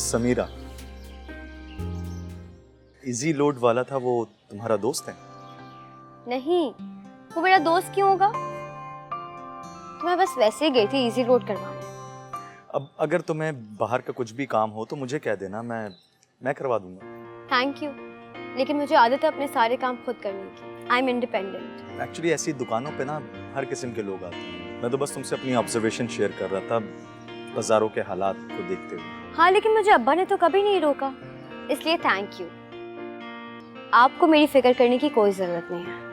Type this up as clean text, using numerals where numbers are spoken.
Samira, easy load वाला था, वो तुम्हारा दोस्त है? नहीं, वो मेरा दोस्त क्यों होगा? तो मैं बस वैसे ही गई थी इजी लोड करवाने। अब अगर तुम्हें बाहर का कुछ भी काम हो तो मुझे कह देना, मैं करवा दूंगा। थैंक यू, लेकिन मुझे आदत है अपने सारे काम खुद करने की। I am independent. एक्चुअली ऐसी दुकानों पे ना हर किस्म के लोग आते हैं। मैं तो बस तुमसे अपनी ऑब्जर्वेशन शेयर कर रहा था बाजारों के हालात को देखते हुए। हाँ, लेकिन मुझे अब्बा ने तो कभी नहीं रोका, इसलिए थैंक यू। आपको मेरी फिक्र करने की कोई जरूरत नहीं है।